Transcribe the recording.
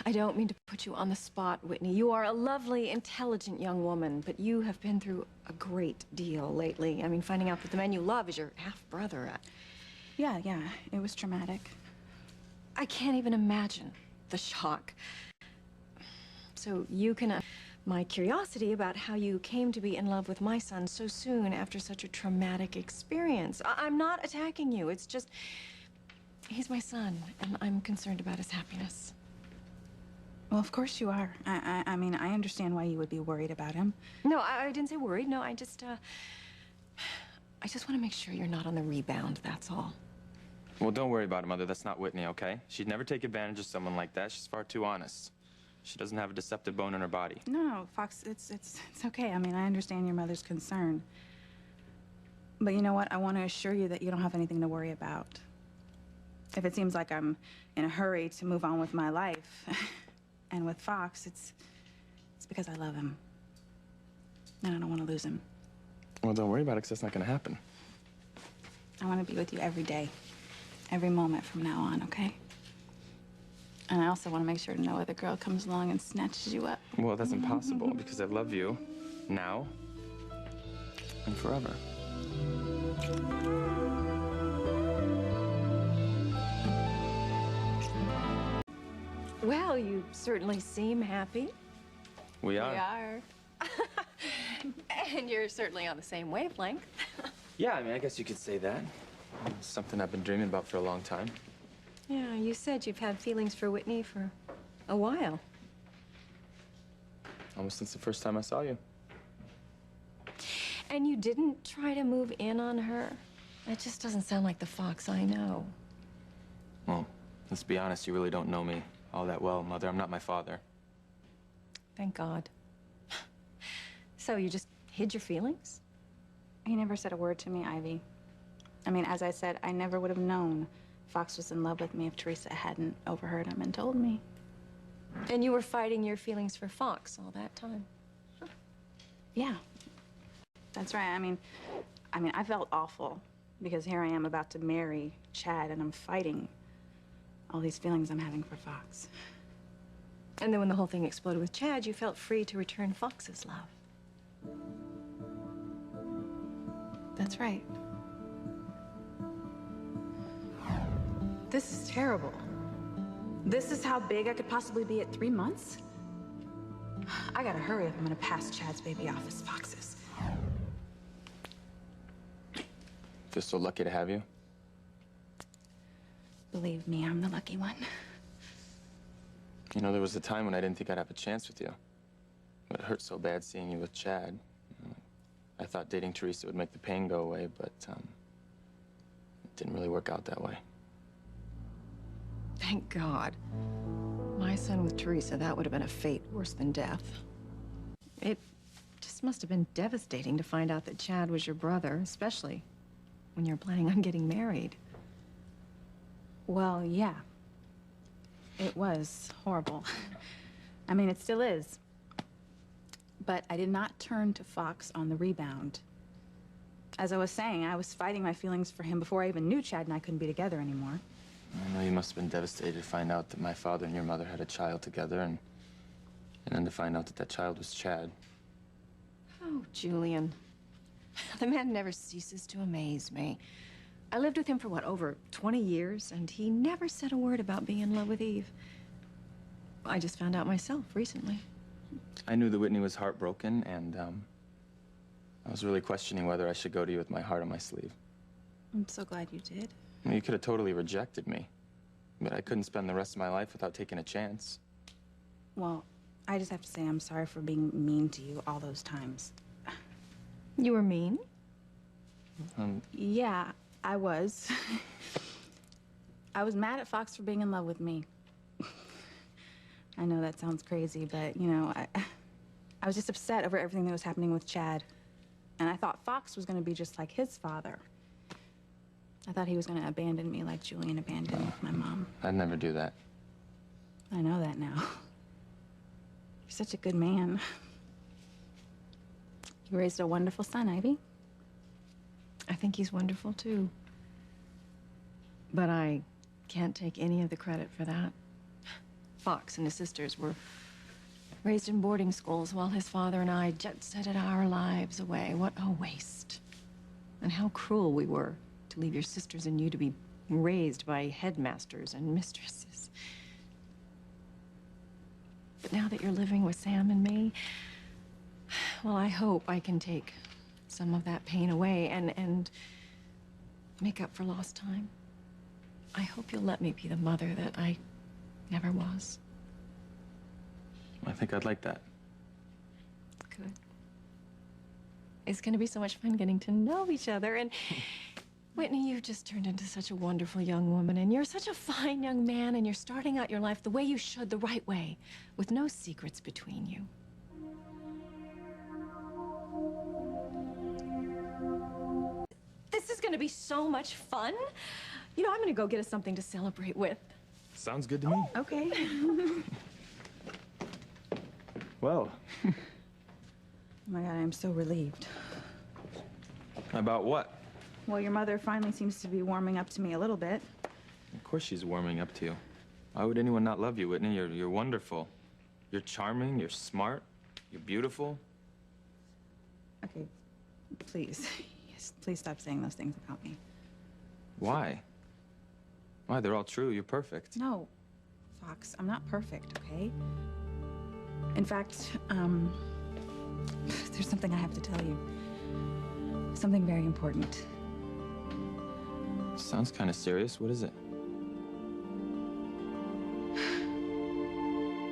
I don't mean to put you on the spot, Whitney. You are a lovely, intelligent young woman, but you have been through a great deal lately. I mean, finding out that the man you love is your half-brother. Yeah, it was traumatic. I can't even imagine the shock. So you can... my curiosity about how you came to be in love with my son so soon after such a traumatic experience. I'm not attacking you. It's just... he's my son, and I'm concerned about his happiness. Well, of course you are. I mean, I understand why you would be worried about him. No, I didn't say worried. No, I just want to make sure you're not on the rebound, that's all. Well, don't worry about it, Mother. That's not Whitney, okay? She'd never take advantage of someone like that. She's far too honest. She doesn't have a deceptive bone in her body. No, Fox, it's okay. I mean, I understand your mother's concern. But you know what? I want to assure you that you don't have anything to worry about. If it seems like I'm in a hurry to move on with my life, and with Fox, it's because I love him. And I don't want to lose him. Well, don't worry about it, because that's not going to happen. I want to be with you every day, every moment from now on, okay? And I also want to make sure no other girl comes along and snatches you up. Well, that's impossible, because I love you now and forever. Well, you certainly seem happy. We are. We are. And you're certainly on the same wavelength. Yeah, I mean, I guess you could say that. It's something I've been dreaming about for a long time. Yeah, you said you've had feelings for Whitney for a while. Almost since the first time I saw you. And you didn't try to move in on her? That just doesn't sound like the Fox I know. Well, let's be honest, you really don't know me all that well, Mother. I'm not my father. Thank God. So you just hid your feelings? He never said a word to me, Ivy. I mean, as I said, I never would have known Fox was in love with me if Teresa hadn't overheard him and told me. And you were fighting your feelings for Fox all that time? Huh. Yeah, that's right. I mean, I felt awful because here I am about to marry Chad and I'm fighting all these feelings I'm having for Fox. And then when the whole thing exploded with Chad, you felt free to return Fox's love. That's right. This is terrible. This is how big I could possibly be at 3 months? I gotta hurry if I'm gonna pass Chad's baby off as Fox's. Just so lucky to have you. Believe me, I'm the lucky one. You know, there was a time when I didn't think I'd have a chance with you. But it hurt so bad seeing you with Chad. I thought dating Teresa would make the pain go away, but it didn't really work out that way. Thank God. My son with Teresa, that would have been a fate worse than death. It just must have been devastating to find out that Chad was your brother, especially when you're planning on getting married. Well, yeah. It was horrible. I mean, it still is. But I did not turn to Fox on the rebound. As I was saying, I was fighting my feelings for him before I even knew Chad and I couldn't be together anymore. I know you must have been devastated to find out that my father and your mother had a child together, and then to find out that that child was Chad. Oh, Julian. The man never ceases to amaze me. I lived with him for, what, over 20 years, and he never said a word about being in love with Eve. I just found out myself recently. I knew that Whitney was heartbroken, and I was really questioning whether I should go to you with my heart on my sleeve. I'm so glad you did. I mean, you could have totally rejected me, but I couldn't spend the rest of my life without taking a chance. Well, I just have to say I'm sorry for being mean to you all those times. You were mean? Yeah, I was. I was mad at Fox for being in love with me. I know that sounds crazy, but, you know, I was just upset over everything that was happening with Chad. And I thought Fox was going to be just like his father. I thought he was going to abandon me like Julian abandoned my mom. I'd never do that. I know that now. You're such a good man. You raised a wonderful son, Ivy. I think he's wonderful, too. But I can't take any of the credit for that. Fox and his sisters were raised in boarding schools while his father and I jet-setted our lives away. What a waste. And how cruel we were to leave your sisters and you to be raised by headmasters and mistresses. But now that you're living with Sam and me, well, I hope I can take some of that pain away and make up for lost time. I hope you'll let me be the mother that I never was. I think I'd like that. Good. It's going to be so much fun getting to know each other. And Whitney, you've just turned into such a wonderful young woman, and you're such a fine young man, and you're starting out your life the way you should, the right way, with no secrets between you. This is going to be so much fun. You know, I'm going to go get us something to celebrate with. Sounds good to me. Okay. Well, Oh my God, I'm so relieved. about what? Well, your mother finally seems to be warming up to me a little bit. Of course she's warming up to you. Why would anyone not love you, Whitney? You're wonderful. You're charming, you're smart, you're beautiful. Okay, please. Yes, please stop saying those things about me. Why? Why? They're all true. You're perfect. No, Fox, I'm not perfect, okay? In fact, there's something I have to tell you. Something very important. Sounds kind of serious. What is it?